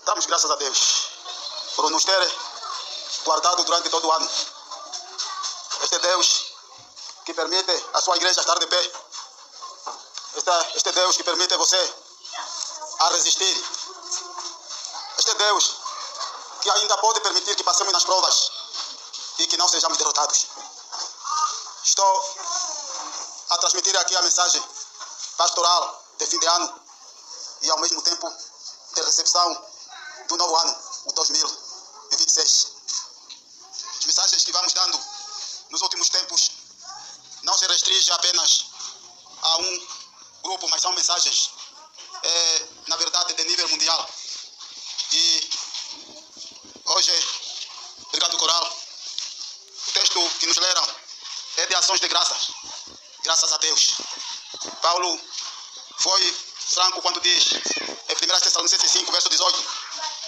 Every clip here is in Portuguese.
Damos graças a Deus por nos ter guardado durante todo o ano. Este Deus que permite a sua igreja estar de pé. Este Deus que permite você a resistir. Este Deus que ainda pode permitir que passemos nas provas e que não sejamos derrotados. Estou a transmitir aqui a mensagem pastoral de fim de ano e ao mesmo tempo de recepção do novo ano, o 2026. As mensagens que vamos dando nos últimos tempos não se restringem apenas a um grupo, mas são mensagens, na verdade, de nível mundial. E hoje, obrigado coral, o texto que nos leram é de ações de graças, graças a Deus. Paulo foi franco quando diz, em 1 Tessalonicenses 5, verso 18,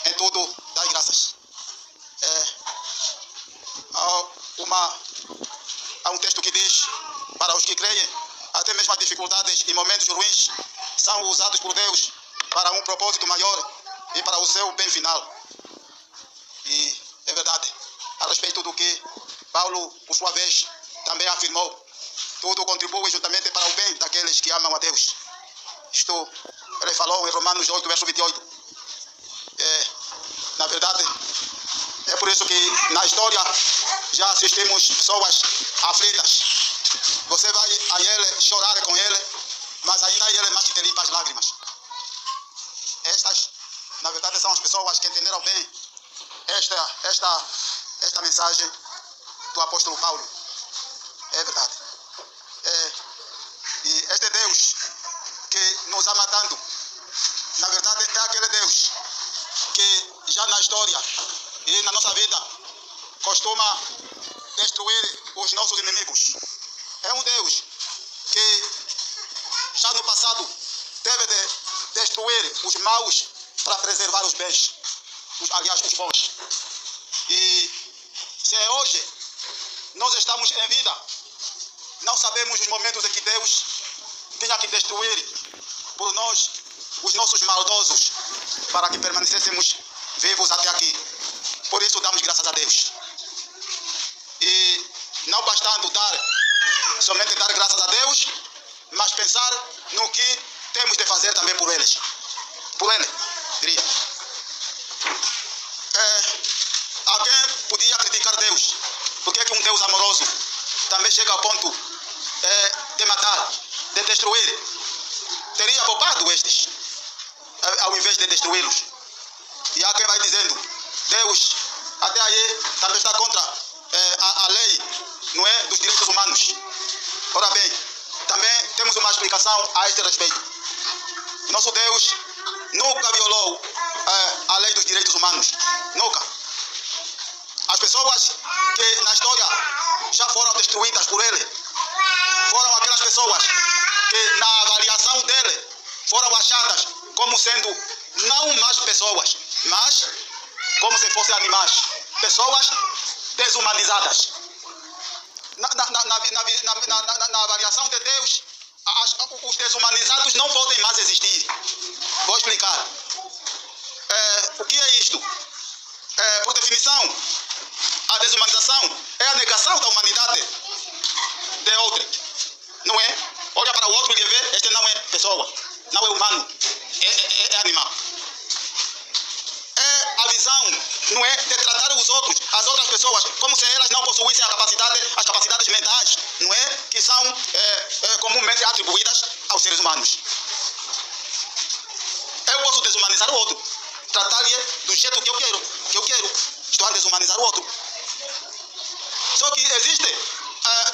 em tudo dai graças. Há um texto que diz, para os que creem, até mesmo as dificuldades e momentos ruins são usados por Deus para um propósito maior e para o seu bem final. E é verdade, a respeito do que Paulo, por sua vez, também afirmou, tudo contribui juntamente para o bem daqueles que amam a Deus. Isto ele falou em Romanos 8, verso 28. Na verdade, é por isso que na história já assistimos pessoas aflitas. Você vai a ele chorar com ele, mas ainda ele mais te limpa as lágrimas. Estas, na verdade, são as pessoas que entenderam bem esta mensagem do apóstolo Paulo. É verdade. E este Deus que nos ama tanto, na verdade, é aquele Deus que já na história e na nossa vida costuma destruir os nossos inimigos. É um Deus que já no passado teve de destruir os maus para preservar os bens, aliás, os bons. E se hoje nós estamos em vida, não sabemos os momentos em que Deus tinha que destruir por nós os nossos maldosos para que permanecêssemos vivos até aqui. Por isso damos graças a Deus. E não bastando somente dar graças a Deus, mas pensar no que temos de fazer também por eles. Por ele, diria. Alguém podia criticar Deus. Por que um Deus amoroso também chega ao ponto de matar, de destruir? Teria poupado estes, ao invés de destruí-los. E há quem vai dizendo, Deus até aí também está contra a lei, não é, dos direitos humanos. Ora bem, também temos uma explicação a este respeito. Nosso Deus nunca violou a lei dos direitos humanos. Nunca. As pessoas que na história já foram destruídas por ele foram aquelas pessoas que na avaliação dele foram achadas como sendo não mais pessoas, mas como se fossem animais. Pessoas desumanizadas. Na avaliação de Deus, os desumanizados não podem mais existir. Vou explicar. O que é isto? Por definição, a desumanização é a negação da humanidade de outro. Não é? Olha para o outro e vê, este não é pessoa, não é humano, é animal. É a visão, não é, de tratar os outros, as outras pessoas, como se elas não possuíssem as capacidades mentais, não é, que são comumente atribuídas aos seres humanos. Eu posso desumanizar o outro, tratar-lhe do jeito que eu quero. Estou a desumanizar o outro. Só que existem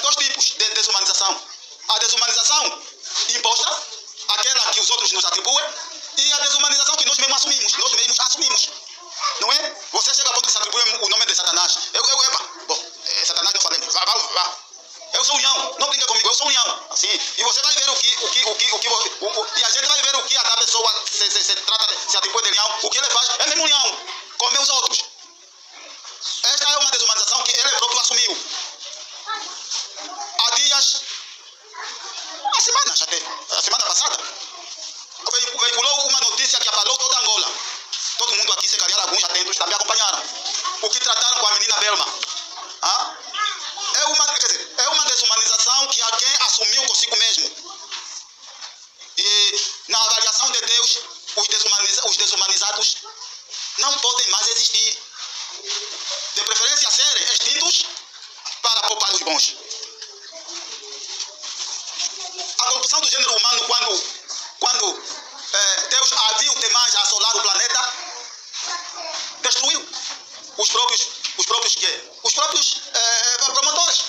dois tipos de desumanização. A desumanização imposta, aquela que os outros nos atribuem, e a desumanização que nós mesmos assumimos. Não é? Você chega a ponto de se atribuir o nome de Satanás. Satanás não falemos. Vá. Eu sou União. Não brinca comigo, eu sou União. Assim. E você vai ver e a gente vai ver o que a pessoa se atribui de União. O que ele faz é mesmo União. Com meus outros. Esta é uma desumanização que ele próprio assumiu. Há dias, a semana passada, veiculou uma notícia que abalou toda Angola. Todo mundo aqui se destituídos também acompanharam. O que trataram com a menina Belma. É uma desumanização que alguém assumiu consigo mesmo. E na avaliação de Deus, os desumanizados não podem mais existir. De preferência serem extintos para poupar os bons. A corrupção do gênero humano, quando Deus viu demais assolar o planeta, destruiu os próprios promotores,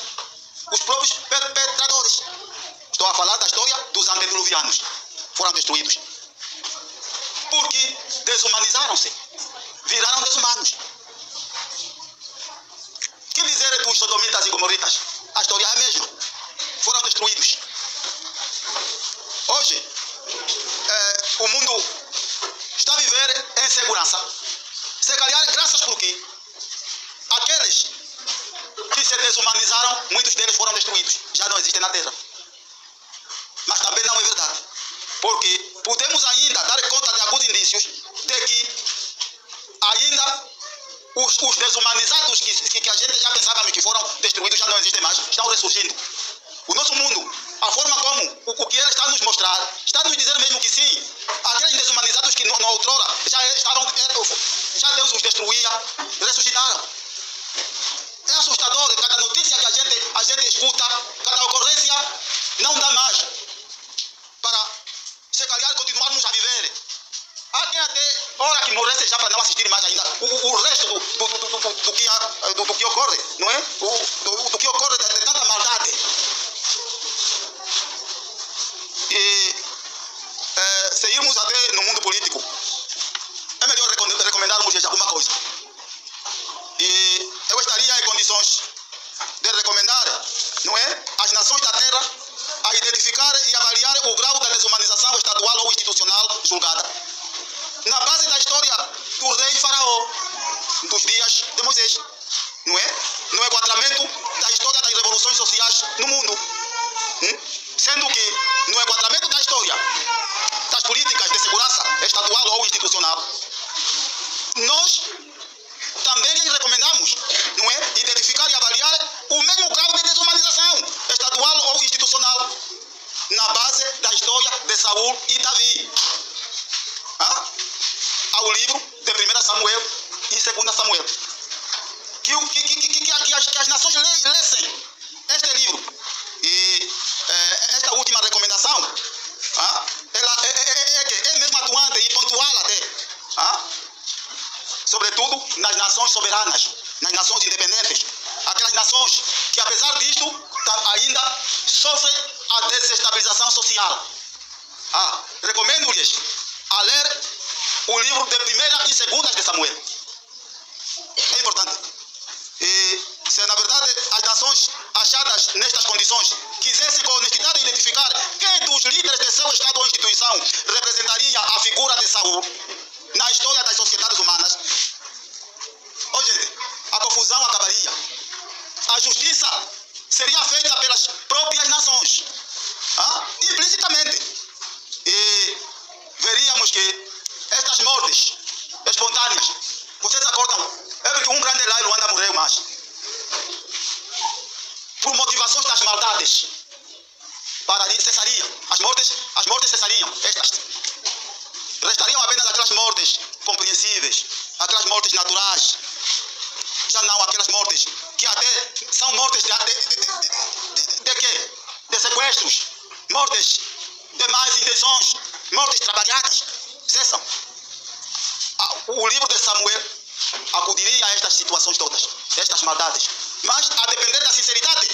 os próprios perpetradores. Estou a falar da história dos antediluvianos. Foram destruídos. Porque desumanizaram-se. Viraram desumanos. Que dizer dos sodomitas e gomorritas? A história é a mesma. Foram destruídos. Hoje, o mundo está a viver em segurança. Se calhar, graças porque aqueles que se desumanizaram, muitos deles foram destruídos. Já não existem na Terra. Mas também não é verdade. Porque podemos ainda dar conta de alguns indícios de que ainda os desumanizados que a gente já pensava que foram destruídos já não existem mais, estão ressurgindo. O nosso mundo, a forma como o que ele está a nos mostrar, está a nos dizer mesmo que sim, aqueles desumanizados que na outrora já Deus os destruía, ressuscitaram. É assustador, cada notícia que a gente escuta, cada ocorrência, não dá mais para, se calhar, continuarmos a viver. Há quem até hora que morresse já para não assistir mais ainda o resto do que ocorre, não é? Do que ocorre de tanta maldade. E se irmos até no mundo político, é melhor recomendarmos alguma coisa. E eu estaria em condições de recomendar, não é, as nações da Terra a identificar e avaliar o grau da desumanização estadual ou institucional julgada na base da história do rei Faraó, dos dias de Moisés, não é? No enquadramento da história das revoluções sociais no mundo. Sendo que, no enquadramento da história das políticas de segurança estadual ou institucional, nós também lhes recomendamos, não é, identificar e avaliar o mesmo grau de desumanização estadual ou institucional na base da história de Saul e Davi. Ao livro de 1 Samuel e 2 Samuel. Que as nações lessem este livro. E esta última recomendação, ela é mesmo atuante e pontual até. Sobretudo nas nações soberanas, nas nações independentes. Aquelas nações que, apesar disto, ainda sofrem a desestabilização social. Recomendo-lhes a ler o livro de 1 e 2 de Samuel. É importante. E se na verdade as nações achadas nestas condições quisessem com honestidade identificar quem dos líderes de seu estado ou instituição representaria a figura de Saul na história das sociedades humanas, gente, a confusão acabaria. A justiça seria feita pelas próprias nações, implicitamente. E veríamos que estas mortes espontâneas, vocês acordam, é porque um grande lá em Luanda morreu mais. Por motivações das maldades, cessariam. As mortes cessariam. Estas. Restariam apenas aquelas mortes compreensíveis, aquelas mortes naturais. Já não aquelas mortes que até são mortes de quê? De sequestros, mortes de más intenções, mortes trabalhadas. Cessam. O livro de Samuel acudiria a estas situações todas, estas maldades, mas a depender da sinceridade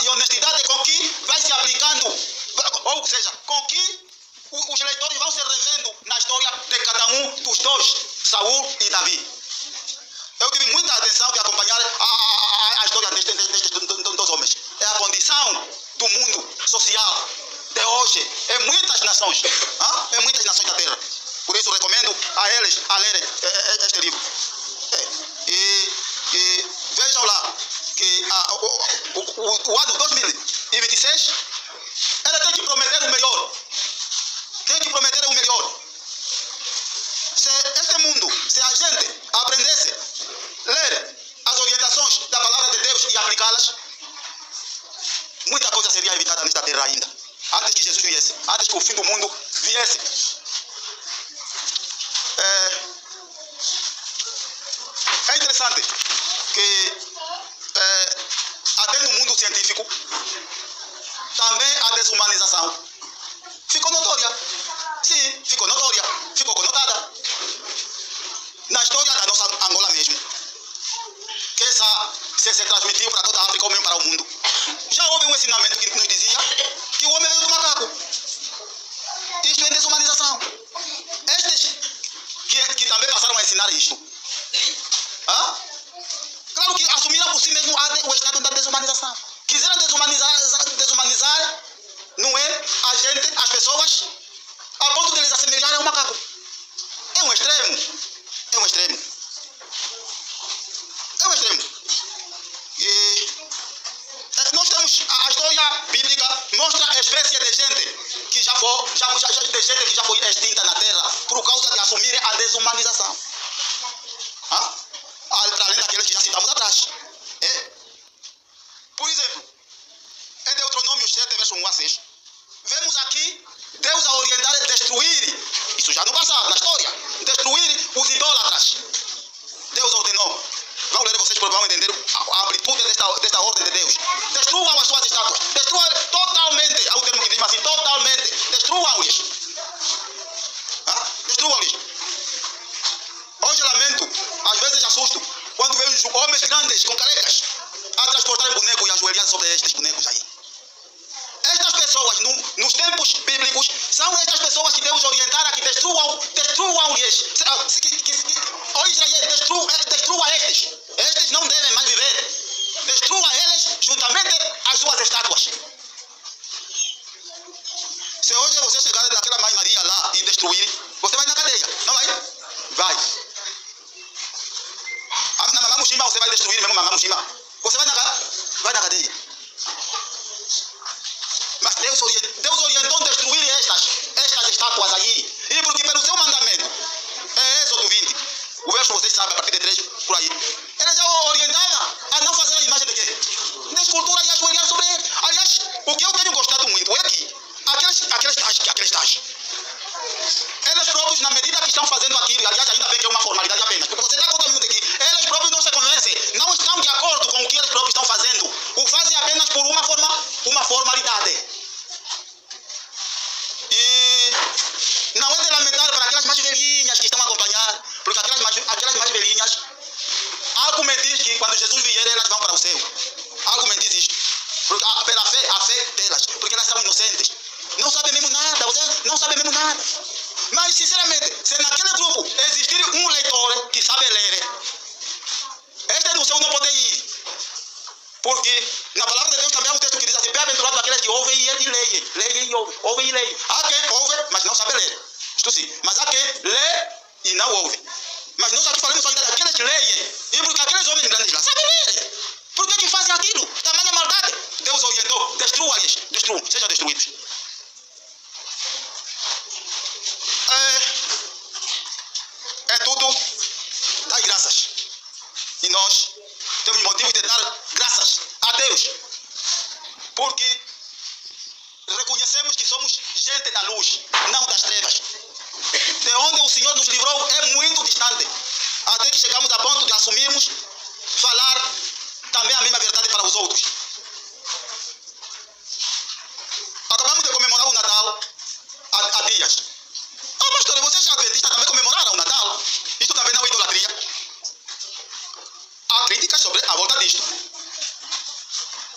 e honestidade com que vai se aplicando, ou seja, com que os leitores vão se revendo na história de cada um dos dois, Saul e Davi. Eu tive muita atenção de acompanhar a história destes dois homens. É a condição do mundo social de hoje em muitas nações, em muitas nações da Terra. Por isso recomendo a eles a lerem este livro. E vejam lá que o ano 2026 ela tem que prometer o melhor. Tem que prometer o melhor. Se este mundo, se a gente aprendesse a ler as orientações da palavra de Deus e aplicá-las, muita coisa seria evitada nesta terra ainda. Antes que Jesus viesse, antes que o fim do mundo viesse. É interessante que até no mundo científico também a desumanização ficou notória. Sim, ficou notória, ficou conotada. Na história da nossa Angola mesmo, que essa se transmitiu para toda a África ou mesmo para o mundo. Já houve um ensinamento que nos dizia que o homem veio do macaco. Isto é desumanização. Estes que também passaram a ensinar isto, claro que assumiram por si mesmo o estado da desumanização. Quiseram desumanizar, não é, a gente, as pessoas, a ponto de eles assemelharem a um macaco. É um extremo. É um extremo. É um extremo. E nós temos a história bíblica mostra a espécie de gente que já foi extinta na terra por causa de assumirem a desumanização. Para além daqueles que já citamos atrás. Por exemplo, em Deuteronômio 7, verso 1 a 6, vemos aqui Deus a orientar a destruir, isso já no passado, na história, destruir os idólatras. Deus ordenou. Vão ler vocês vão entender a amplitude desta ordem de Deus. Destruam as suas estátuas. Destruam totalmente. Há um termo que diz assim, totalmente. Destruam-lhes. Destruam-lhes. Hoje lamento, às vezes assusto, quando vejo homens grandes com carecas a transportarem bonecos e ajoelhar sobre estes bonecos aí. Estas pessoas, nos tempos bíblicos, são estas pessoas que Deus orientara que destruam-lhes. Ó Israel, destrua estes. Estes não devem mais viver. Destrua eles juntamente as suas estátuas. Se hoje você chegar naquela Mãe Maria lá e destruir, você vai na cadeia, não vai? Vai. Na Mamá Mushima você vai destruir mesmo Mamá Mushima. Você vai na cadeia. Mas Deus orientou destruir estas estátuas aí. E porque pelo seu mandamento, é Êxodo 20, o verso vocês sabem, a partir de 3, por aí. Ele já orientava a não fazer a imagem de quê? De escultura e ajoelhar sobre ele. Aliás, o que eu tenho gostado muito é que aqueles tais, eles próprios, na medida que estão fazendo aquilo, aliás, ainda bem que é uma formalidade apenas, porque você dá conta muito aqui, eles próprios não se convencem, não estão de acordo com o que eles próprios estão fazendo, o fazem apenas por uma formalidade. E não é de lamentar para aquelas mais velhinhas que estão a acompanhar, porque aquelas mais velhinhas, algo me diz que quando Jesus vier, elas vão para o céu. Algo me diz isto. Porque pela fé, a fé delas, porque elas são inocentes. Não sabem mesmo nada, você não sabe mesmo nada. Mas, sinceramente, se naquele grupo existir um leitor que sabe ler, este no céu não pode ir. Porque na palavra de Deus também há um texto que diz assim: bem-aventurado aqueles que ouvem e leem. Leem e ouvem. Ouvem e leem. Há quem ouve, mas não sabe ler. Isto sim. Mas há quem lê e não ouve. Mas nós aqui falamos ainda daqueles que leem. E porque aqueles homens grandes lá sabem ler. Por que fazem aquilo? Tamanha maldade. Deus orientou. Destrua-lhes. Destruam. Sejam destruídos. É tudo dar graças. E nós temos motivo de dar graças a Deus. Porque reconhecemos que somos gente da luz, não das trevas. De onde o Senhor nos livrou é muito distante. Até que chegamos a ponto de assumirmos falar também a mesma verdade para os outros. Acabamos de comemorar o Natal há dias. Pastor, vocês adventistas também comemoraram o Natal? Isto também não é idolatria? Há críticas sobre a volta disto.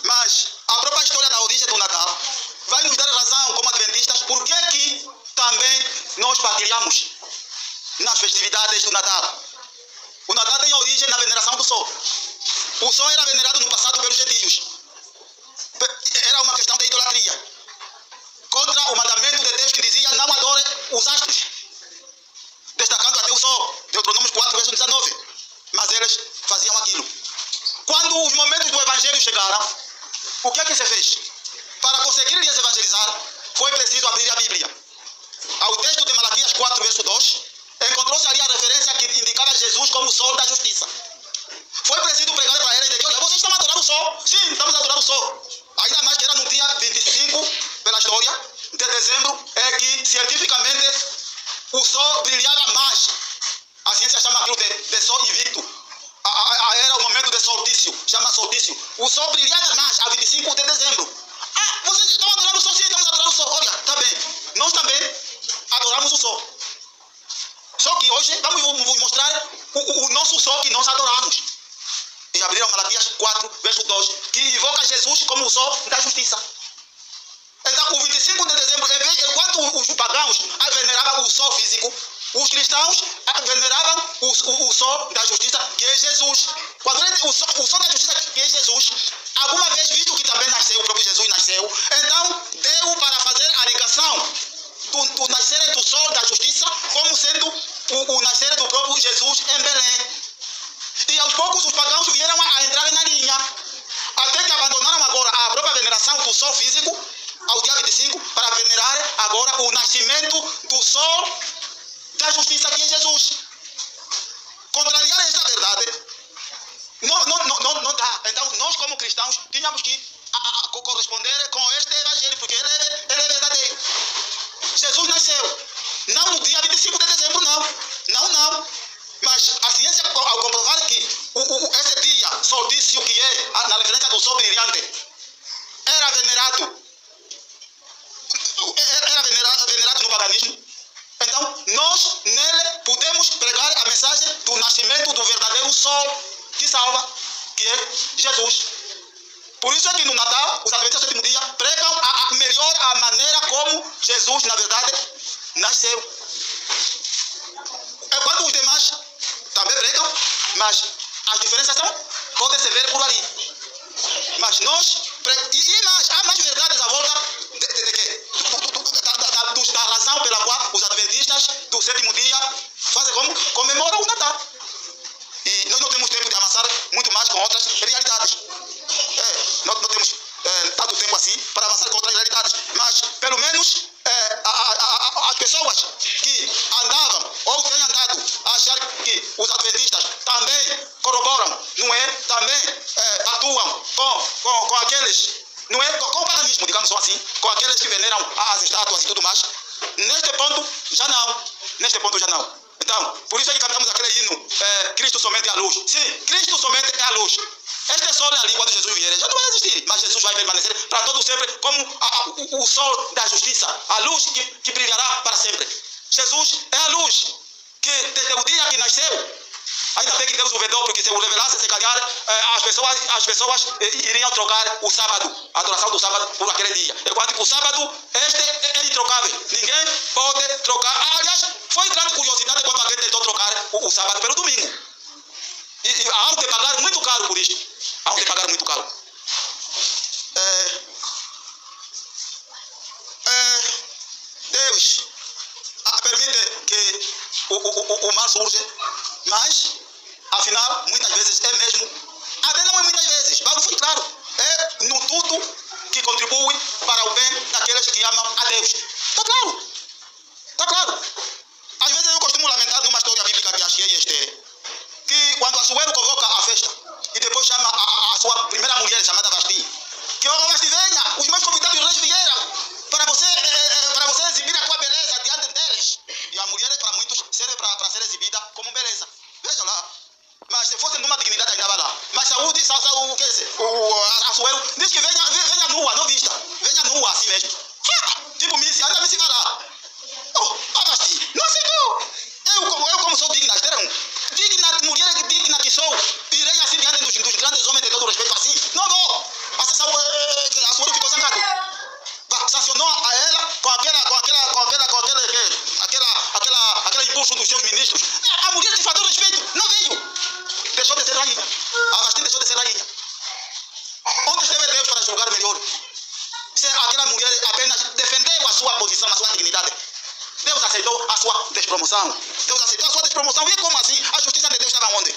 Mas a própria história da origem do Natal vai nos dar razão como adventistas por que também nós partilhamos nas festividades do Natal. O Natal tem origem na veneração do sol. O sol era venerado no passado pelos gentios. Era uma questão de idolatria. Contra o mandamento de Deus que dizia: não adore os astros. Destacando até o sol. Deuteronômio 4, verso 19. Mas eles faziam aquilo. Quando os momentos do evangelho chegaram, o que se fez? Para conseguir lhes evangelizar, foi preciso abrir a Bíblia. Ao texto de Malaquias 4, verso 2, encontrou-se ali a como o sol da justiça. Foi preciso pregar para eles de que, olha, vocês estão adorando o sol. Sim, estamos adorando o sol. Ainda mais que era no dia 25, pela história, de dezembro, é que cientificamente o sol brilhava mais. A ciência chama aquilo de sol invicto. Era o momento de solstício, chama solstício. O sol brilhava mais a 25 de dezembro. Ah, vocês estão adorando o sol? Sim, estamos adorando o sol. Olha, está bem. Nós também adoramos o sol. Só que hoje vamos vos mostrar o nosso sol que nós adoramos. E abriram Malaquias 4, verso 2, que invoca Jesus como o sol da justiça. Então, o 25 de dezembro, enquanto os pagãos veneravam o sol físico, os cristãos veneravam o sol da justiça, que é Jesus. Quando o sol da justiça, que é Jesus, alguma vez visto que também nasceu, o próprio Jesus nasceu, então deu para fazer a ligação do nascer do sol da justiça como sendo o nascer do próprio Jesus em Belém. E aos poucos os pagãos vieram a entrar na linha, até que abandonaram agora a própria veneração do sol físico, ao dia 25, para venerar agora o nascimento do sol da justiça, que é Jesus. Contrariar esta verdade não dá. Então nós como cristãos tínhamos que corresponder com este evangelho, porque ele é verdadeiro. Jesus nasceu, não no dia 25 de dezembro, não. Mas a ciência, ao comprovar que esse dia, solstício, que é na referência do sol brilhante, era venerado no paganismo, então nós nele podemos pregar a mensagem do nascimento do verdadeiro sol que salva, que é Jesus. Por isso é que no Natal, os adventistas do sétimo dia pregam melhor a maneira como Jesus, na verdade, nasceu. Enquanto os demais também pregam, mas as diferenças podem se ver por ali. Mas nós, há mais verdades à volta da razão pela qual os adventistas do sétimo dia fazem como? Comemoram o Natal. E nós não temos tempo de avançar muito mais com outras realidades. Nós não temos tanto tempo assim para avançar com outras realidades. Mas, pelo menos, as pessoas que andavam ou têm andado a achar que os adventistas também corroboram, não é? Também atuam com aqueles, não é? Com o paganismo, digamos assim, com aqueles que veneram as estátuas e tudo mais. Neste ponto, já não. Então, por isso é que cantamos aquele hino, Cristo somente é a luz. Sim, Cristo somente é a luz. Este sol ali, quando Jesus vier, já não vai existir, mas Jesus vai permanecer para todo sempre como o sol da justiça, a luz que brilhará para sempre. Jesus é a luz que desde o dia que nasceu, ainda bem que Deus o vedou, porque se o revelasse, se calhar as pessoas iriam trocar o sábado, a adoração do sábado, por aquele dia. Enquanto que o sábado, este é introcável. Ninguém pode trocar. Aliás, foi grande curiosidade quando alguém tentou trocar o sábado pelo domingo. E há de pagar muito caro por isso. Há de pagar muito caro. Deus permite que o mal surja, mas, afinal, muitas vezes é mesmo, até não é muitas vezes, Paulo foi claro, é no tudo que contribui para o bem daqueles que amam a Deus. Está claro. Às vezes eu costumo lamentar numa história bíblica que achei que quando Assuero convoca a festa e depois chama a sua primeira mulher, chamada Vasti, que Vasti venha, os meus convidados reis vieram para você exibir a tua beleza diante deles. E a mulher, para muitos, serve para ser exibida como beleza. Veja lá. Mas se fosse numa dignidade, ainda vai lá. Mas saúde, o Assuero diz que venha nua, não vista. Venha nua assim mesmo. Tipo Missy, ainda Missy vai lá. Vasti, não aceitou. Eu como sou digna, mulher digna que sou, irei assim diante dos grandes homens de todo respeito assim. Não vou. A Assuero ficou zangado. Sancionou a ela com aquele impulso dos seus ministros. A mulher te faltou respeito, não veio. Deixou de ser rainha. A Vasti deixou de ser rainha. Onde esteve Deus para julgar melhor? Se aquela mulher apenas defendeu a sua posição, a sua dignidade. Deus aceitou a sua despromoção. E como assim? A justiça de Deus estava onde?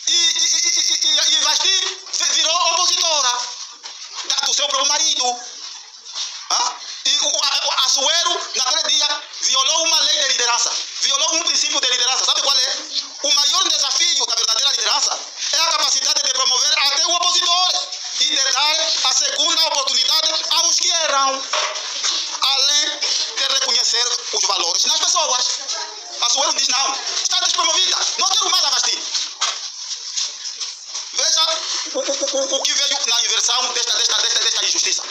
E Vasti virou opositora do seu próprio marido. E o Assuero, naquele dia, violou uma lei de liderança. Violou um princípio de liderança. Sabe qual é? O maior desafio da verdadeira liderança é a capacidade de promover até o opositor e de dar a segunda oportunidade aos que erram, além de reconhecer os valores nas pessoas. A Suelo diz: não, está despromovida, não quero mais Avasti. Veja o que veio na inversão desta injustiça.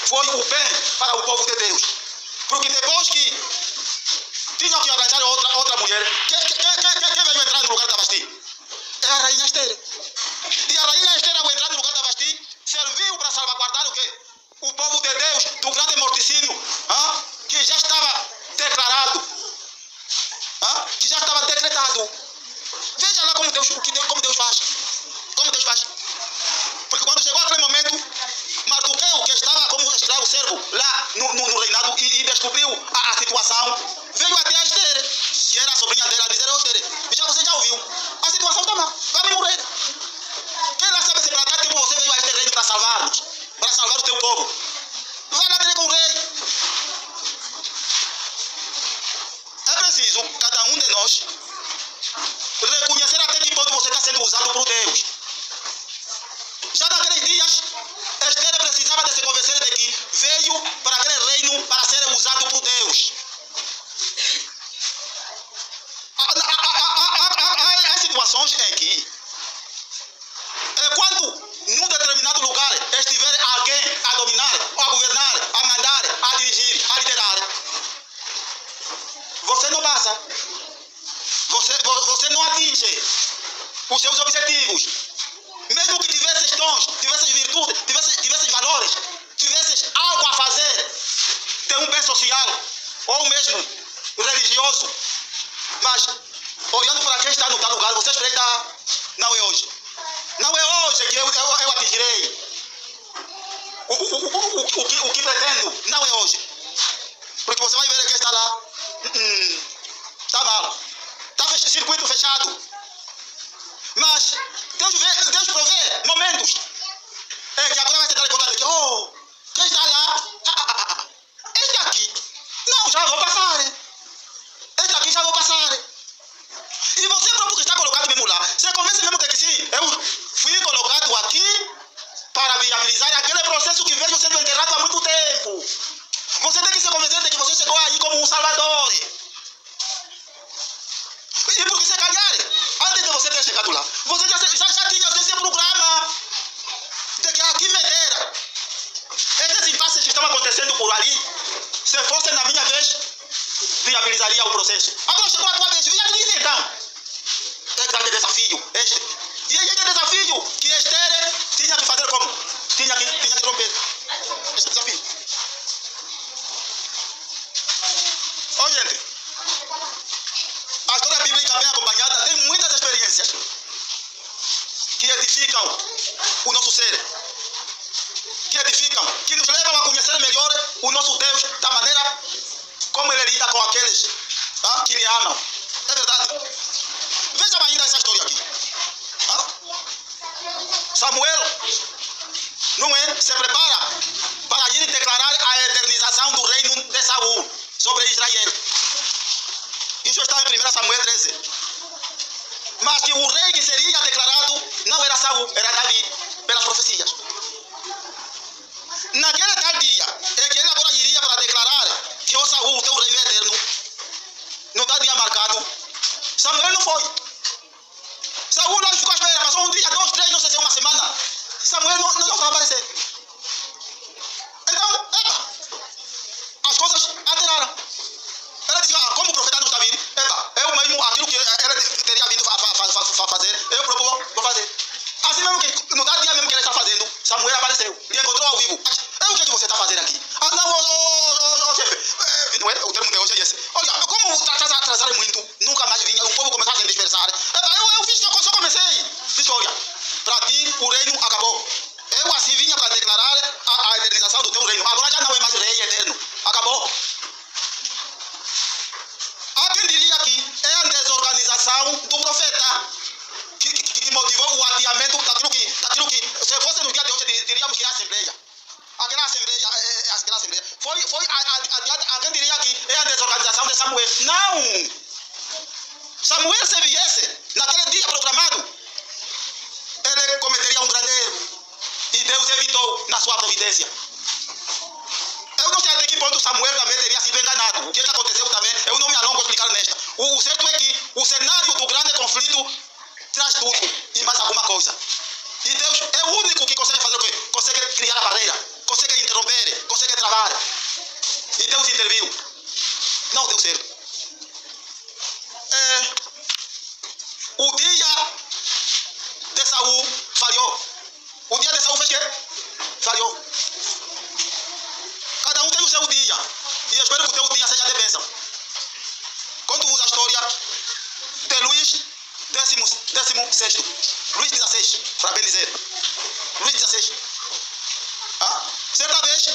Foi o bem para o povo de Deus. Porque depois que tinham que arranjar outra mulher, quem veio entrar no lugar da Vasti? É a rainha Esther. E a rainha Esther, ao entrar no lugar da Vasti, serviu para salvaguardar o quê? O povo de Deus do grande morticínio, que já estava declarado, que já estava decretado. Veja lá como Deus faz. Como Deus faz. Porque quando chegou aquele momento, Mardoqueu, que estava como escravo servo lá no reinado e descobriu a situação, veio até a Esther, que era a sobrinha dela, dizer: ô Esther, você já ouviu? A situação está má, vai me morrer. Quem lá sabe se para cá tempo você veio a este reino para salvar-nos, para salvar o teu povo? Vai lá ter com o rei. É preciso, cada um de nós, reconhecer até que ponto você está sendo usado por Deus. Já naqueles dias, Esther precisava de se convencer de que veio para aquele reino para ser usado por Deus. Há situações em que, quando num determinado lugar estiver alguém a dominar, a governar, a mandar, a dirigir, a liderar, você não passa. Você não atinge os seus objetivos. Mesmo que tivesses dons, tivesses virtudes, tivesses valores, tivesses algo a fazer de um bem social ou mesmo religioso, mas olhando para quem está no tal lugar, você espreita: não é hoje. Não é hoje que eu atingirei o que pretendo. Não é hoje. Porque você vai ver quem está lá. Está mal. Está circuito fechado. Mas Deus provê momentos em que agora vai se dar conta de que, quem está lá? Este aqui. Não, já vou passar. Este aqui já vou passar. E você próprio que está colocado mesmo lá, você convence mesmo de que sim, eu fui colocado aqui para viabilizar aquele processo que veio sendo enterrado há muito tempo. Você tem que se convencer de que você chegou aí como um salvador. E porque se calhar, antes de você ter chegado lá, você já tinha esse programa de que aqui Medeira, esses impasses que estão acontecendo por ali, se fosse na minha vez, viabilizaria o processo. Agora chegou a tua vez, viabiliza então. É grande desafio este. E é este desafio que Esther tinha que fazer como? Tinha que romper esse desafio. Gente, a história bíblica bem acompanhada tem muitas experiências que edificam o nosso ser, que nos levam a conhecer melhor o nosso Deus, da maneira como Ele lida com aqueles que lhe amam. É verdade. Veja ainda essa história aqui. Samuel, não é? Se prepara para ir declarar a eternização do reino de Saul sobre Israel. Isso está em 1 Samuel 13. Mas que o rei que seria declarado não era Saul, era Davi, pelas profecias. Naquele tal dia, é que ele agora iria para declarar que o Saul, o teu reino é eterno, no tal dia marcado, Samuel não foi. Saul não ficou à espera, passou um dia, 2, 3, não sei se é uma semana. Samuel não vai aparecer. Então, as coisas alteraram. Ela disse: como o profeta não está vindo, eu mesmo, aquilo que ela teria vindo fazer, eu vou fazer. Assim mesmo que no tal dia mesmo que ele está fazendo, Samuel apareceu e encontrou ao vivo. O que você está fazendo aqui? Não, chefe. Não é? O termo de hoje é esse. Olha, como atrasaram muito, nunca mais vinha, o povo começava a se dispersar. Eu fiz, só comecei. Disse: olha, para ti o reino acabou. Eu assim vinha para declarar a eternização do teu reino. Agora já não é mais rei eterno. Acabou. Há quem diria Samuel, se viesse naquele dia programado, ele cometeria um grande erro. E Deus evitou na sua providência. Eu não sei até que ponto Samuel também teria sido enganado. O que aconteceu também, eu não me alongo a explicar nesta. O certo é que o cenário do grande conflito traz tudo e mais alguma coisa. E Deus é o único que consegue fazer o quê? Consegue criar a barreira, consegue interromper, consegue travar. E Deus interviu. Não deu certo. O dia de Saul falhou. O dia de Saul fez o quê? Falhou. Cada um tem o seu dia. E eu espero que o teu dia seja de bênção. Conto-vos a história de Luís 16. Luís 16, para bem dizer. Luís 16. Certa vez,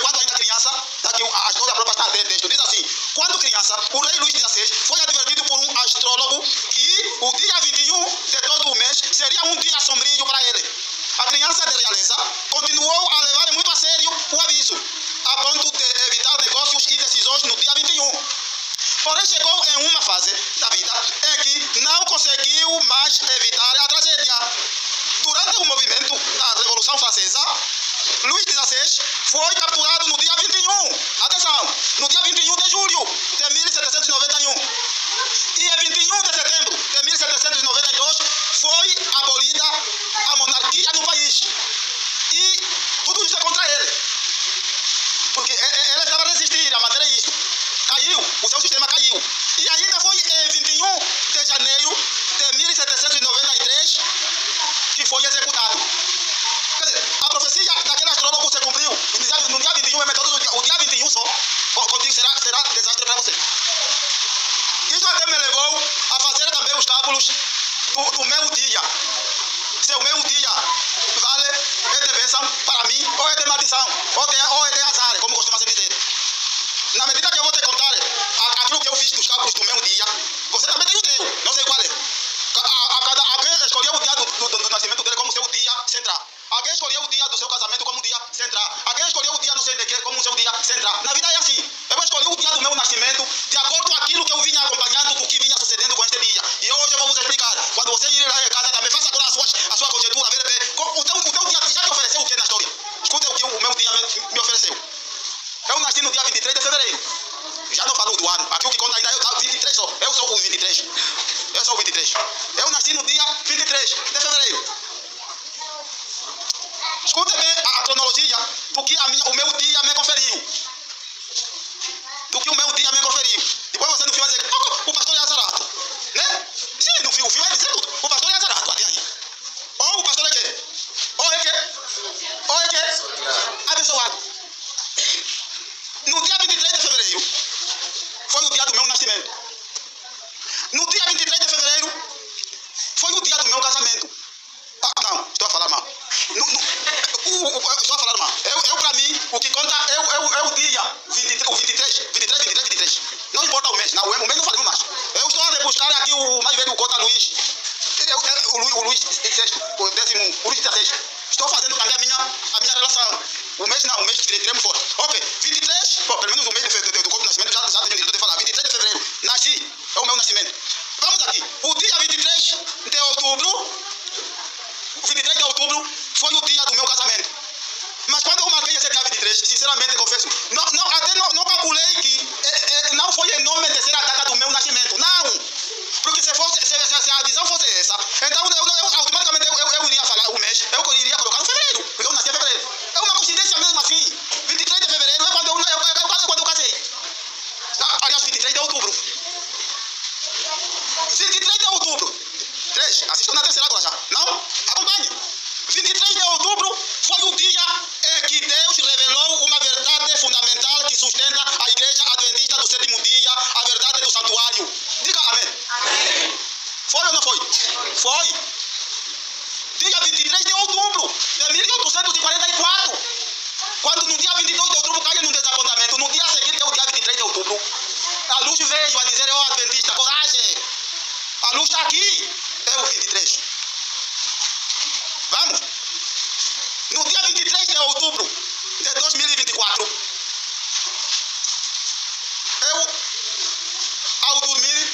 quando ainda criança, aqui a história própria está dentro do texto, diz assim: quando criança, o rei Luís XVI foi advertido por um astrólogo que o dia 21 de todo o mês seria um dia sombrio para ele. A criança de realeza continuou a levar muito a sério o aviso, a ponto de evitar negócios e decisões no dia 21. Porém, chegou em uma fase da vida em que não conseguiu mais evitar a tragédia. Durante o movimento da Revolução Francesa, Luís XVI foi capturado no dia 21. Atenção! No dia 21 de julho de 1791. E em 21 de setembro de 1792 foi abolida a monarquia no país. E tudo isso é contra ele. Porque ele estava a resistir, a manter isso. Caiu, o seu sistema caiu. E ainda foi em 21 de janeiro de 1793 que foi executado. Quer dizer, a profecia daquele astrólogo se cumpriu. No dia 21 é metade do dia. O dia 21 só, contigo será desastre para você. Isso até me levou a fazer também os cálculos do meu dia. Se o meu dia vale, é de bênção para mim, ou é de maldição, ou é de azar, como costuma se dizer. Na medida que eu vou te contar aquilo que eu fiz dos cálculos do meu dia, você também tem o teu, não sei qual é. Alguém escolheu o dia do nascimento dele como seu dia central. Alguém escolheu o dia do seu casamento como dia central. Alguém escolheu o dia não sei de quê como seu dia central. Na vida é assim. Eu escolhi o dia do meu nascimento de acordo com aquilo que eu vinha acompanhando do que vinha sucedendo com este dia. E hoje eu vou vos explicar. Quando você ir lá em casa também, faça agora a sua conjectura. O teu dia já te ofereceu o que na história? Escuta o que o meu dia me ofereceu. Eu nasci no dia 23 de fevereiro. Já não falo do ano. Aqui o que conta ainda é o 23 só. Eu sou o 23. Eu sou o 23. Eu nasci no dia 23 de fevereiro. Escuta bem a cronologia do que o meu dia me conferiu. Do que o meu dia me conferiu. Depois você no filme vai dizer, o pastor é azarado. Né? Sim, no filme vai dizer tudo. O pastor é azarado até aí. Ou o pastor é quê? Ou é quê? Abençoado. No dia 23 de fevereiro, foi o dia do meu nascimento. No dia 23 de fevereiro, foi o dia do meu casamento. Não, estou a falar mal. Estou a falar mal. Eu para mim, o que conta é o dia 23. Não importa o mês, não, o mês não falamos mais. Eu estou a rebuscar aqui o mais velho conta Luís. O Luís XVI, o Luís XVI. Estou fazendo também a minha relação. O mês não, o mês tiremos fora. Ok, 23, bom, pelo menos o mês do corpo de nascimento já tenho direito de falar. 23 de fevereiro, nasci, é o meu nascimento. Vamos aqui, o dia 23 de outubro, foi o dia do meu casamento. Mas quando eu marquei esse dia 23, sinceramente confesso, até não calculei que não foi em nome de ser a data do meu nascimento. Não! Porque se a visão fosse essa, então automaticamente eu iria falar o mês, eu iria colocar no fevereiro, porque eu nasci em fevereiro. É uma coincidência mesmo assim. 23 de fevereiro é quando eu casei. Aliás, 23 de outubro. 23 de outubro. 3, assistam na terceira agora já. Não? Acompanhe. 23 de outubro foi o dia em que Deus revelou uma verdade fundamental que sustenta a Igreja Adventista do Sétimo Dia, a verdade do santuário. Diga amém. Amém. Foi ou não foi? Foi. Dia 23 de outubro de 1844. Quando no dia 22 de outubro caiu num desapontamento, no dia seguinte, que é o dia 23 de outubro, a luz veio a dizer, Adventista, coragem. A luz está aqui. É o 23. Vamos. No dia 23 de outubro de 2024, eu, ao dormir,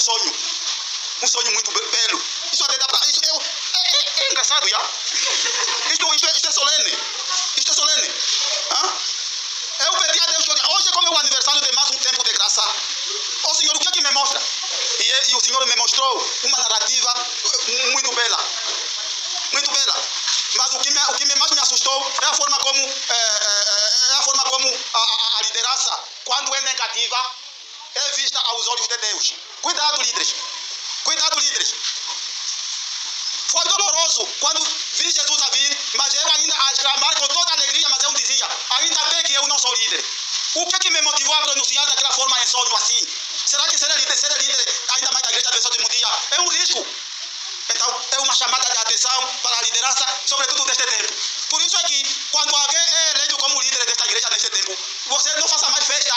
um sonho muito belo. Isso até dá para... Isso é engraçado, já? Isto é solene. Isto é solene. Eu pedi a Deus, hoje é como é o aniversário de mais um tempo de graça. Ó Senhor, o que é que me mostra? E o Senhor me mostrou uma narrativa muito bela. Muito bela. Mas o que mais me assustou é a forma como, a liderança, quando é negativa, é vista aos olhos de Deus. Cuidado, líderes. Cuidado, líderes. Foi doloroso quando vi Jesus a vir, mas eu ainda a exclamar com toda alegria, mas eu dizia, ainda bem que eu não sou líder. O que me motivou a pronunciar daquela forma em sonho assim? Será que ser líder ainda mais da igreja do último dia é um risco? Então, é uma chamada de atenção para a liderança, sobretudo deste tempo. Por isso é que, quando alguém é eleito como líder desta igreja neste tempo, você não faça mais festa.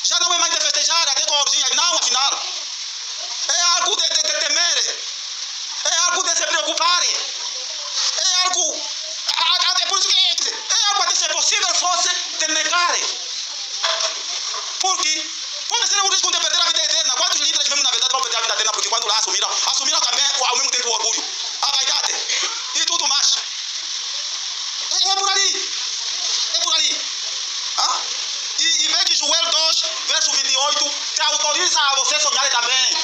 Já não é mais de festejar, até com orgias, não, afinal. É algo de temer. É algo de se preocupar. É algo... Até por isso que é algo até se possível fosse de negar. Porque pode ser um risco de perder a vida eterna. Quantos líderes mesmo na verdade vão perder a vida eterna? Porque quando lá assumiram também ao mesmo tempo o orgulho, a vaidade e tudo mais. É por ali. É por ali. E vê que Joel 2, verso 28, te autoriza a você sonhar também.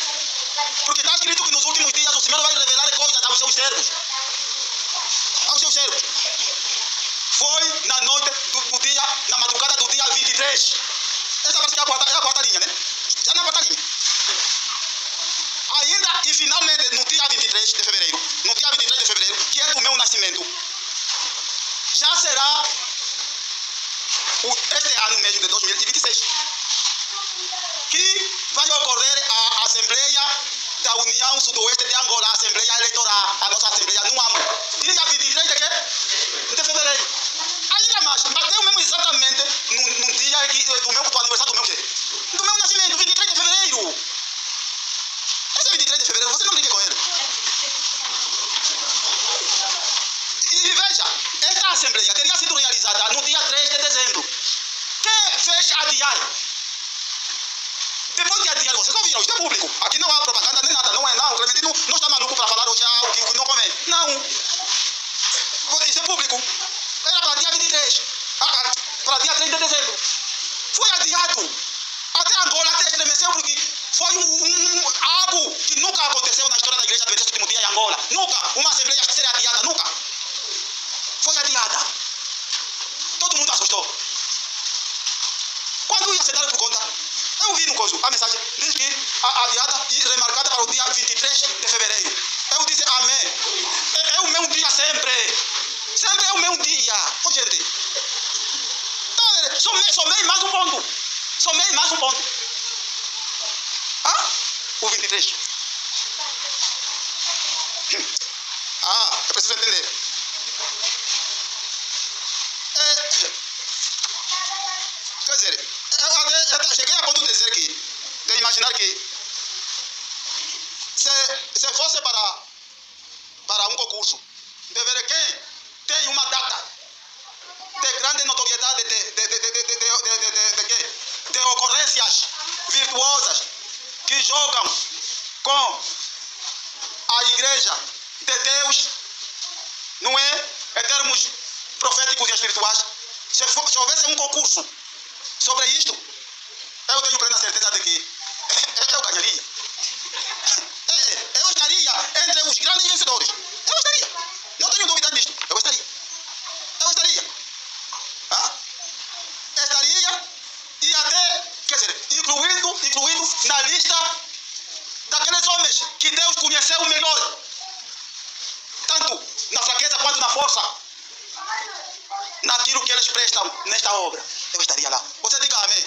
Porque está escrito que nos últimos dias o Senhor vai revelar coisas aos seus servos. Aos seus servos. Foi na noite do dia, na madrugada do dia 23. Essa parte é a quarta linha, né? Já na quarta linha. Ainda e finalmente no dia 23 de fevereiro, que é do meu nascimento, já será este ano mesmo de 2026, que vai ocorrer a Assembleia da União Sudoeste de Angola, a Assembleia Eleitoral, a nossa Assembleia no AMO. Dia 23 de quê? De fevereiro. Ainda mais, bateu mesmo exatamente no dia do aniversário do meu quê? Do meu nascimento, 23 de fevereiro. Esse é 23 de fevereiro, você não brinque com ele. E veja, esta Assembleia teria sido realizada no dia 3 de dezembro. Que fez adiar? Depois de adiar, vocês ouviram, isto é público. Aqui não há propaganda nem nada, não é não. O Clementino não está maluco para falar hoje o que não convém. Não. Isso é público. Era para dia 23. Para dia 3 de dezembro. Foi adiado. Até Angola até estremeceu porque foi algo que nunca aconteceu na história da igreja do último dia em Angola. Nunca. Uma assembleia ser adiada, nunca. Foi adiada. Todo mundo assustou. Quando ia se dar por conta, eu vi no coisa, a mensagem diz que adiada e remarcada para o dia 23 de fevereiro. Eu disse amém. É o meu dia sempre. Sempre é o meu dia. Ô, gente. Então, somei mais um ponto. Somei mais um ponto. O 23. Eu preciso entender. Quer dizer, eu até cheguei a ponto de dizer que, de imaginar que, se fosse para um concurso, deveria quem tem uma data de grande notoriedade de ocorrências virtuosas que jogam com a igreja de Deus, não é? Em termos proféticos e espirituais. Se houvesse um concurso sobre isto, eu tenho plena certeza de que eu ganharia. Eu estaria entre os grandes vencedores. Eu estaria. Não tenho dúvida disto. Eu estaria. Estaria e até, quer dizer, incluído na lista daqueles homens que Deus conheceu melhor, tanto na fraqueza quanto na força, naquilo que eles prestam nesta obra. Eu estaria lá. Você diga amém.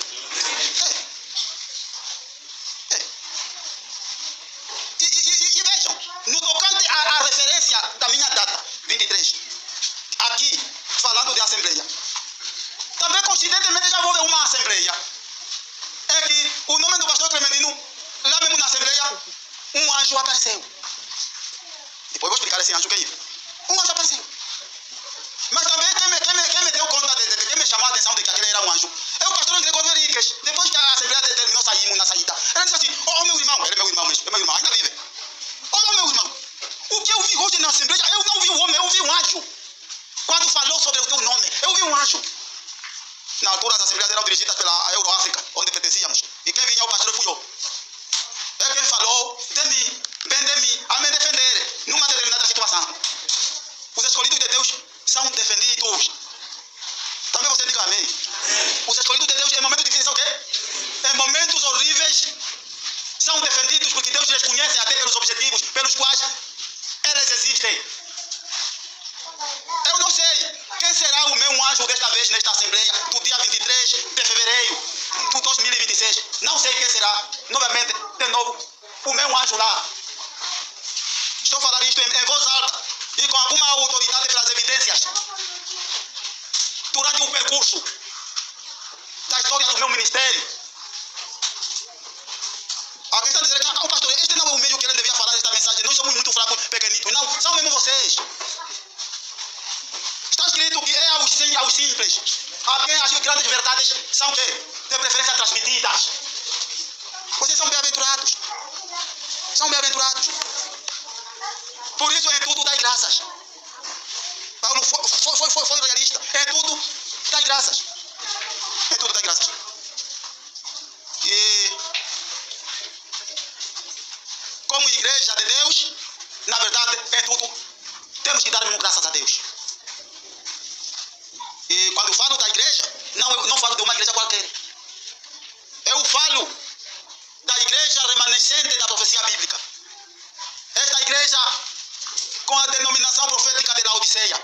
E vejam, no tocante à referência da minha data, 23, aqui, falando de assembleia, também coincidentemente já houve uma assembleia, é que o nome do pastor Clementino, lá mesmo na assembleia, um anjo apareceu. Depois vou explicar esse anjo que é. Um anjo apareceu. Mas também quem me deu conta, quem me chamou a atenção de que aquele era um anjo, é o pastor Gregório Henriques. Depois que a assembleia terminou, saímos na saída. Ele disse assim, meu irmão, ele é meu irmão. assembleia, eu não vi o homem, eu vi um anjo. Quando falou sobre o teu nome, eu vi um anjo. Na altura as assembleias eram dirigidas pela Euroáfrica, onde pertencíamos. E quem vinha o pastor fui eu. É quem falou de mim, bem de mim, a me defender numa determinada situação. Os escolhidos de Deus são defendidos. Também você diga amém. Os escolhidos de Deus em momentos difíceis são o quê? Em momentos horríveis são defendidos porque Deus lhes conhece até pelos objetivos pelos quais eles existem. Eu não sei quem será o meu anjo desta vez nesta assembleia do dia 23 de fevereiro de 2026. Não sei quem será. Novamente, de novo, o meu anjo lá. Estou falando isto em voz alta e com alguma autoridade pelas evidências. Durante o percurso da história do meu ministério, alguém está dizendo que pastor, este não é o meio que ele devia falar esta mensagem. Nós somos muito fracos, pequenitos. Não, são mesmo vocês. Está escrito que é aos simples a quem as grandes verdades são que de preferência transmitidas. Vocês são bem-aventurados. São bem-aventurados. Por isso em tudo dai graças. Paulo foi realista. Em tudo dai graças. Em tudo dai graças. E como igreja de Deus, na verdade, em tudo temos que dar mesmo graças a Deus. E quando eu falo da igreja, eu não falo de uma igreja qualquer. Eu falo da igreja remanescente da profecia bíblica. Esta igreja com a denominação profética de Laodiceia.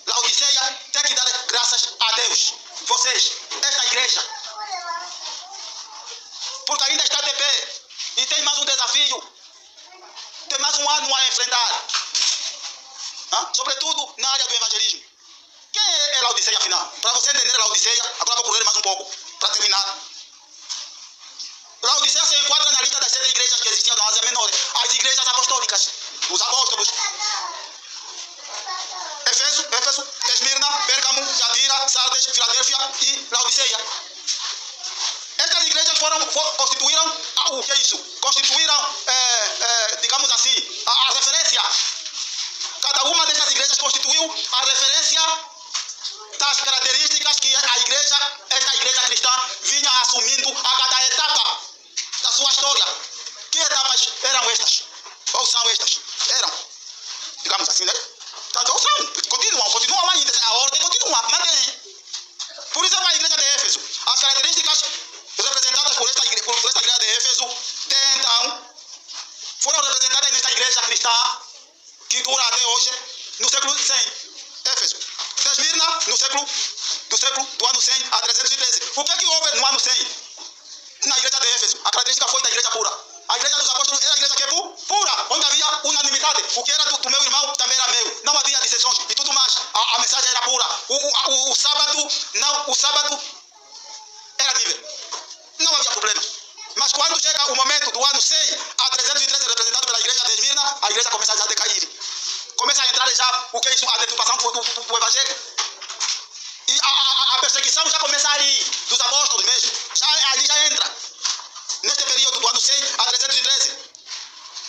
Laodiceia tem que dar graças a Deus. Vocês, esta igreja. Porque ainda está de pé. E tem mais um desafio. Tem mais um ano a enfrentar. Sobretudo na área do evangelismo. Quem é Laodiceia afinal? Para você entender Laodiceia, agora vou correr mais um pouco para terminar. Laodiceia se enquadra na lista das 7 igrejas que existiam na Ásia Menor. As igrejas apostólicas, os apóstolos. Éfeso, Esmirna, Pérgamo, Tiatira, Sardes, Filadélfia e Laodiceia. Estas igrejas constituíram o que é isso? Constituíram, digamos assim, a referência. Cada uma destas igrejas constituiu a referência das características que esta igreja cristã vinha assumindo a cada etapa da sua história. Que etapas eram estas? Ou são estas? Eram, digamos assim, né? Ou são, continuam ainda, a ordem continua, mantém. Por isso é a igreja de Éfeso. As características representadas por esta igreja de Éfeso foram representadas nesta igreja cristã que dura até hoje, no século 100. Éfeso. Esmirna, do ano 100 a 313. O que é que houve no ano 100? Na igreja de Éfeso. A característica foi da igreja pura. A igreja dos apóstolos era a igreja que é pura, onde havia unanimidade. O que era do meu irmão também era meu. Não havia dissensões e tudo mais. A mensagem era pura. O sábado era livre. Não havia problema. Mas quando chega o momento do ano 100 a 313, representado pela igreja de Esmirna, a igreja começa já a decair. Começa a entrar já o que é isso, a deturpação do evangelho. E a perseguição já começa ali, dos apóstolos mesmo. Ali já entra. Neste período do ano 100 a 313.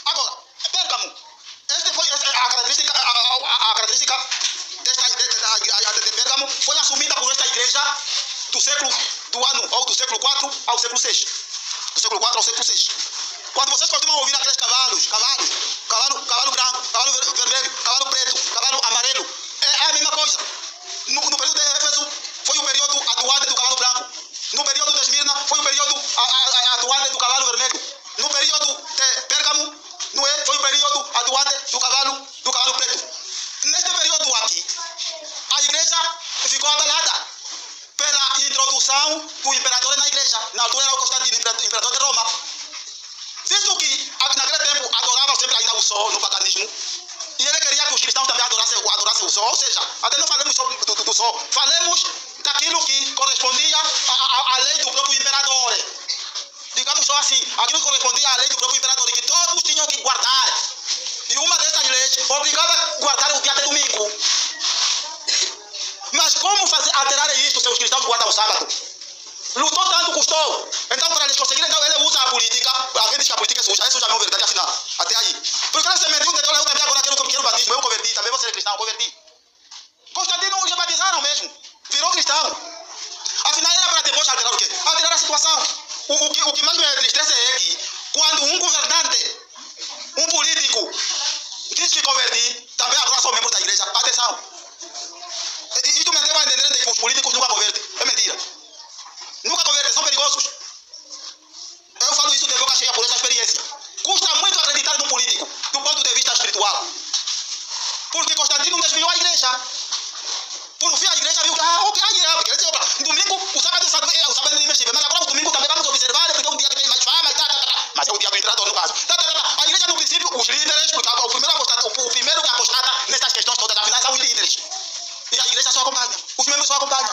Agora, Pérgamo. Esta foi a característica de Pérgamo foi assumida por esta igreja do ano 4 ao século 6. Do século 4 ao século 6. Quando vocês costumam ouvir aqueles cavalo branco, cavalo vermelho, cavalo preto, cavalo amarelo, é a mesma coisa. No período de Éfeso foi o período atuante do cavalo branco. No período de Esmirna foi o período atuante do cavalo vermelho. No período de Pérgamo foi o período atuante do cavalo preto. Neste período aqui, a igreja ficou abalada pela introdução do imperador na igreja. Na altura era o Constantino, imperador de Roma. Visto que naquele tempo adoravam sempre ainda o sol no paganismo, e ele queria que os cristãos também adorassem o sol, ou seja, até não falemos do sol, falemos daquilo que correspondia à lei do próprio imperador. Digamos só assim, aquilo que correspondia à lei do próprio imperador, que todos tinham que guardar. E uma dessas leis obrigava a guardar o dia de domingo. Mas como alterar isto se os cristãos guardam o sábado? Lutou tanto, custou. Então, para eles conseguirem, então, ele usa a política. Alguém diz que a política é suja. É suja, não é verdade, afinal. Até aí. Porque ele se mentiu, então eu também O que mais me entristece é que quando um governante, um político, diz se convertir, também agora são membros da igreja. Atenção. Isto me deu a entender que os políticos nunca convertem. É mentira. Nunca convertem, são perigosos. Eu falo isso de boca cheia por essa experiência. Custa muito acreditar num político, do ponto de vista espiritual. Porque Constantino desviou a igreja. Por fim, a igreja viu que, ok, domingo, o sábado é imexível, mas agora o domingo também vamos observar, porque é um dia que tem mais fama e tal. Mas é o dia do entrador, no caso. A igreja, no princípio, os líderes, porque o primeiro que apostata nessas questões todas, afinal, são os líderes. E a igreja só acompanha, os membros só acompanham.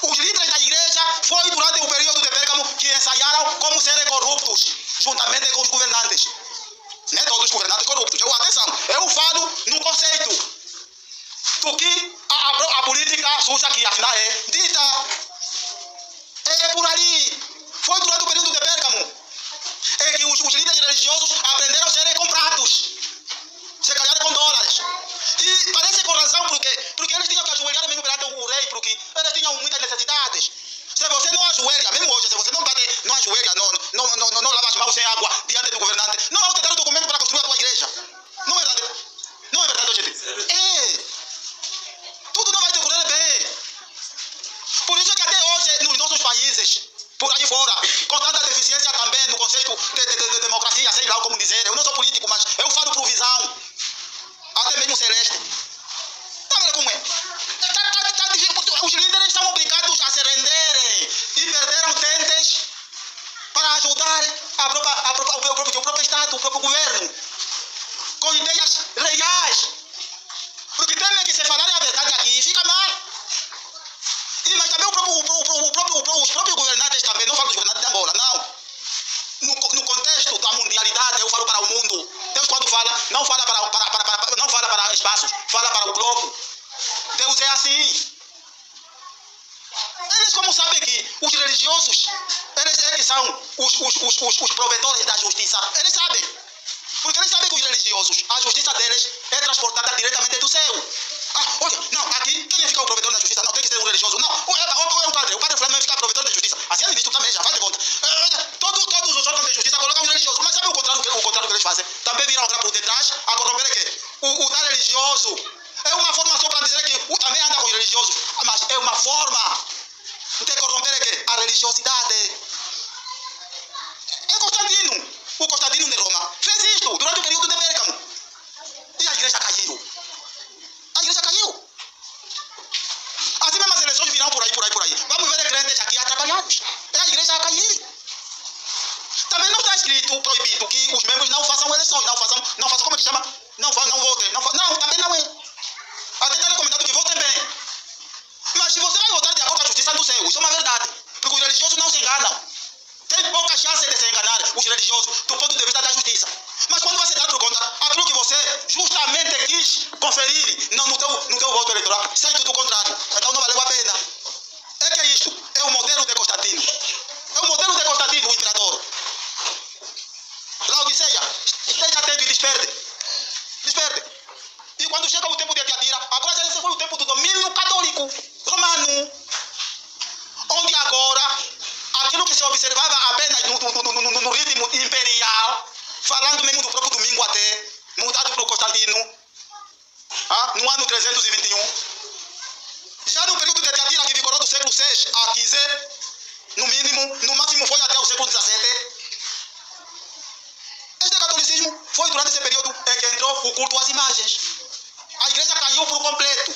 Os líderes da igreja foi durante o período de Pérgamo que ensaiaram como serem corruptos, juntamente com os governantes. Nem todos os governantes corruptos. Atenção, eu falo no conceito do que a política suja aqui, afinal, é dita. É por ali. Foi durante o período de Pérgamo é que os líderes religiosos aprenderam a serem comprados, se calhar com dólares. E parece com razão, porque eles tinham que ajoelhar mesmo perante o rei, porque eles tinham muitas necessidades. Se você não ajoelha, mesmo hoje, se você não ajoelha, não lava as mãos sem água diante do governante, não vão te dar o documento para construir a tua igreja. Não é verdade? Não é verdade, gente? Tudo não vai decorrer bem. Por isso que até hoje, nos nossos países, por aí fora, com tanta deficiência também no conceito de democracia, sei lá como dizer, eu não sou político, mas eu falo por visão, até mesmo celeste. Tá vendo como é? Os líderes são obrigados a se renderem e perderam dentes para ajudar o próprio Estado, o próprio governo, com ideias reais. Porque temem que se falarem a verdade aqui, fica mal. Mas também os próprios governantes também, não falo dos governantes de Angola, não. No contexto da mundialidade, eu falo para o mundo. Deus quando fala, não fala para espaços, fala para o globo. Deus é assim. Eles como sabem que os religiosos, eles são os provedores da justiça, eles sabem. Porque eles sabem que os religiosos, a justiça deles é transportada diretamente do céu. Olha, não, aqui, quem fica o provedor da justiça? Não, tem que ser um religioso. Não, é o padre fulano fica o provedor da justiça. Assim é visto também, já faz de conta. Todos os órgãos de justiça colocam os religiosos. Mas sabe o contrário que eles fazem? Também viram agora por detrás a corromper o quê? O tal religioso. É uma forma só para dizer que também anda com os religiosos. Mas é uma forma de corromper o quê? A religiosidade. É Constantino. O Constantino de Roma fez isto durante o período de Pérgamo. E a igreja caiu. A igreja caiu. Assim mesmo as eleições virão por aí. Vamos ver crentes aqui atrapalhados. É a igreja a cair. Também não está escrito, proibido, que os membros não façam eleições. Não façam, como é que chama? Não votem. Não, também não é. Até está recomendado que votem bem. Mas se você vai votar de acordo com a justiça do céu, isso é uma verdade. Porque os religiosos não se enganam. Tem pouca chance de se enganar os religiosos do ponto de vista da justiça. Mas quando você dá por conta, aquilo que você justamente quis conferir no teu voto eleitoral, sai tudo o contrário. Então não valeu a pena. É que é isto. É o modelo de Constantino. É o modelo de Constantino, o imperador. Laodiceia, esteja atento e desperte. E quando chega o tempo de Tiatira, agora já esse foi o tempo do domínio católico romano. Onde agora aquilo que se observava apenas no ritmo imperial, falando mesmo do próprio domingo até, mudado para o Constantino, no ano 321. Já no período de Tiatira, que vigorou do século VI a XV, no mínimo, no máximo foi até o século XVII. Este catolicismo foi durante esse período em que entrou o culto às imagens. A igreja caiu por completo.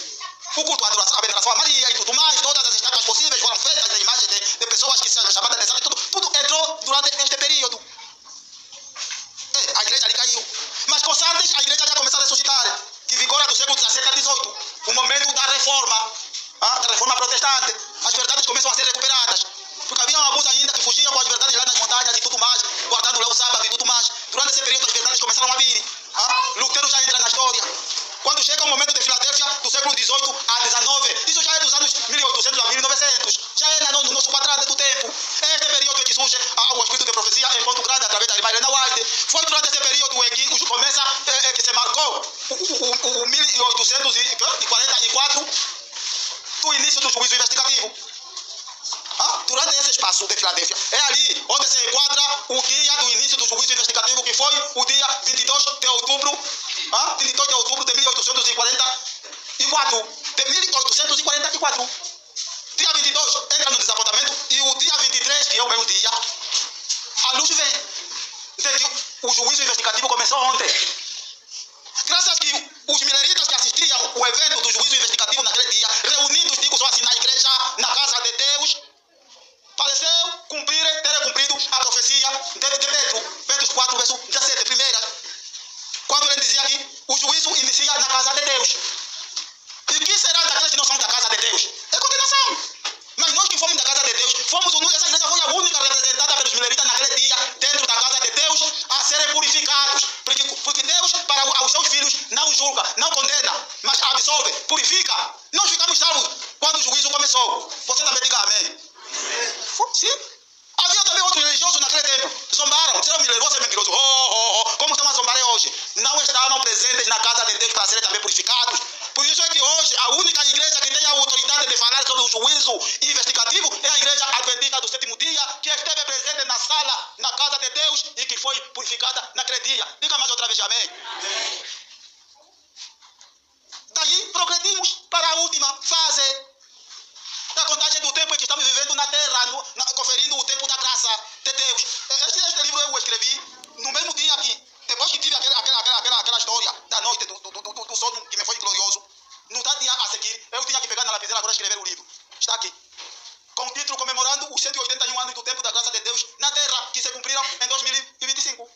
O culto à veneração a Maria e tudo mais, todas as estátuas possíveis foram feitas de imagens de pessoas que são chamadas de santos, tudo entrou durante este período. A igreja ali caiu. Mas com Sardes, a igreja já começou a ressuscitar, que vigora do século XVII a XVIII, o momento da reforma protestante. As verdades começam a ser recuperadas. Porque havia alguns ainda que fugiam com as verdades lá nas montanhas e tudo mais, guardando lá o sábado e tudo mais. Durante esse período as verdades começaram a vir. Lutero já entra na história. Quando chega o momento de Filadélfia, do século XVIII a XIX, isso já é dos anos 1800 a 1900, já é no nosso quadrante do tempo. É este período em que surge o espírito de profecia em Ponto Grande, através da irmã Helena White. Foi durante esse período em que começa, que se marcou o 1844, do início do juízo investigativo. Durante esse espaço de Filadélfia, é ali 24 de 1844. Dia 22 entra no desapontamento e o dia 23, que é o meu dia, a luz vem. O juízo investigativo começou ontem. Graças que os mileritas que assistiam o evento do juízo investigativo naquele dia, reunidos, digo só assim, na igreja, na casa de Deus, pareceu ter cumprido a profecia de Pedro 4, verso 17, primeira. Quando ele dizia que o juízo inicia na casa de Deus. E o que será daqueles que não são da casa de Deus? É condenação. Mas nós que fomos da casa de Deus, essa igreja foi a única representada pelos mileritas naquele dia, dentro da casa de Deus, a serem purificados. Porque Deus, para os seus filhos, não julga, não condena, mas absolve, purifica. Nós ficamos salvos quando o juízo começou. Você também diga amém. Sim. Havia também outros religiosos naquele tempo. Zombaram, disseram você é mentiroso. Como estão a zombar hoje? Não estavam presentes na casa de Deus para serem também purificados. Por isso é que hoje a única igreja que tem a autoridade de falar sobre o juízo investigativo é a igreja adventista do sétimo dia, que esteve presente na sala, na casa de Deus e que foi purificada naquele dia. Diga mais outra vez amém. Amém. Daí progredimos para a última fase da contagem do tempo em que estamos vivendo na terra, conferindo o tempo da graça de Deus. Este livro eu escrevi no mesmo dia que, depois que tive aquela história da noite, do sono que me foi glorioso, no dia a seguir, eu tinha que pegar na lapiseira agora e escrever o livro. Está aqui. Com o título comemorando os 181 anos do tempo da graça de Deus na terra, que se cumpriram em 2025.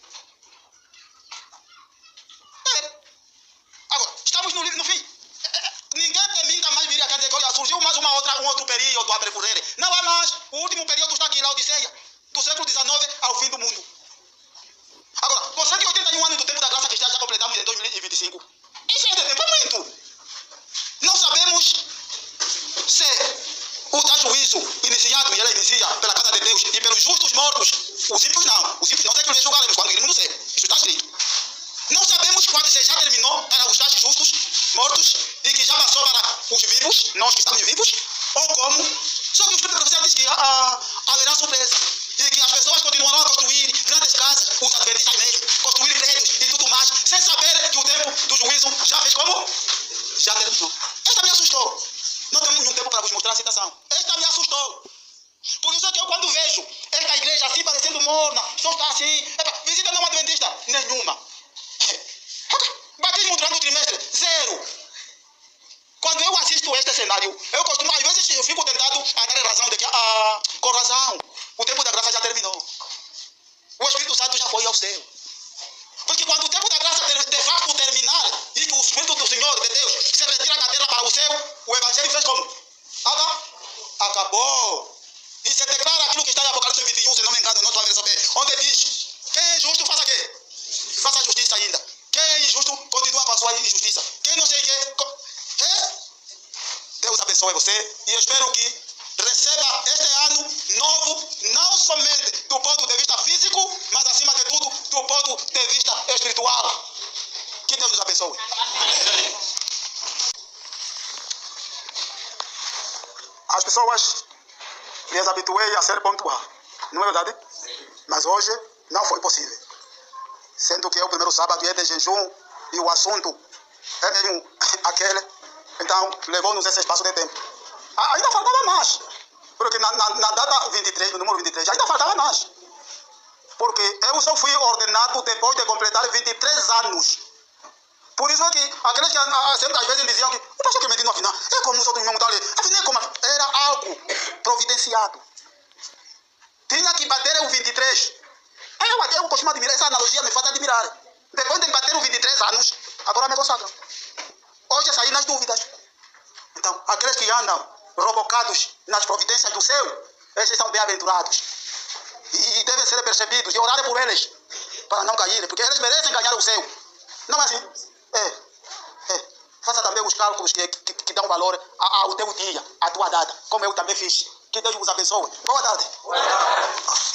Agora, estamos no fim. Ninguém nunca mais viria a dizer que olha, surgiu mais um outro período a percorrer. Não há mais. O último período está aqui, na Odisseia, do século XIX ao fim do mundo. Agora, com 181 anos do tempo da graça que já completamos em 2025. Isso é tempo muito. Não sabemos se o tal juízo iniciado, e ele inicia pela casa de Deus e pelos justos mortos. Os ímpios não. Os ímpios não sei que nós julgaremos quando iremos no céu. Isso está escrito. Não sabemos quando você já terminou para os tais justos mortos e que já passou para os vivos, nós que estamos vivos, ou como. Só que o Espírito Profecia diz que haverá surpresa e que as pessoas continuarão a construir grandes casas, os adventistas mesmo, construir prédios e tudo mais, sem saber que o tempo do juízo já fez como? Já terminou. Esta me assustou. Não temos nenhum tempo para vos mostrar a citação. Esta me assustou. Por isso é que eu, quando vejo esta igreja assim parecendo morna, só está assim, visita não adventista nenhuma. Batismo durante o trimestre, zero. Quando eu assisto este cenário, eu costumo, às vezes eu fico tentado a dar razão de que, com razão, o tempo da graça já terminou. O Espírito Santo já foi ao céu. Porque quando o tempo da graça de fato terminar, e que o Espírito do Senhor, de Deus, se retira da terra para o céu, o Evangelho fez como? Acabou. E se declara aquilo que está em Apocalipse 21, se não me engano, não estou a ver saber, onde diz, quem é justo faça o quê? Faça justiça ainda. Quem é injusto, continua com a sua injustiça. Quem não sei o quê, Deus abençoe você e eu espero que receba este ano novo, não somente do ponto de vista físico, mas acima de tudo, do ponto de vista espiritual. Que Deus nos abençoe. Amém. As pessoas lhes habituei a ser pontual, não é verdade? Mas hoje não foi possível. Sendo que é o primeiro sábado e é de jejum e o assunto é mesmo aquele, então levou-nos esse espaço de tempo. Ainda faltava mais, porque na data 23, no número 23, ainda faltava mais. Porque eu só fui ordenado depois de completar 23 anos. Por isso é que aqueles que sempre às vezes diziam que o pastor que mentiu no final, é como os outros irmãos ali, afinal como era algo providenciado. Tinha que bater o 23. Eu costumo admirar, essa analogia me faz admirar. Depois de bater os 23 anos, agora me consagram. Hoje saí nas dúvidas. Então, aqueles que andam robocados nas providências do céu, esses são bem-aventurados. E devem ser percebidos e orar por eles, para não caírem, porque eles merecem ganhar o céu. Não é assim? Faça também os cálculos que dão valor ao teu dia, à tua data, como eu também fiz. Que Deus vos abençoe. Boa tarde. Boa tarde.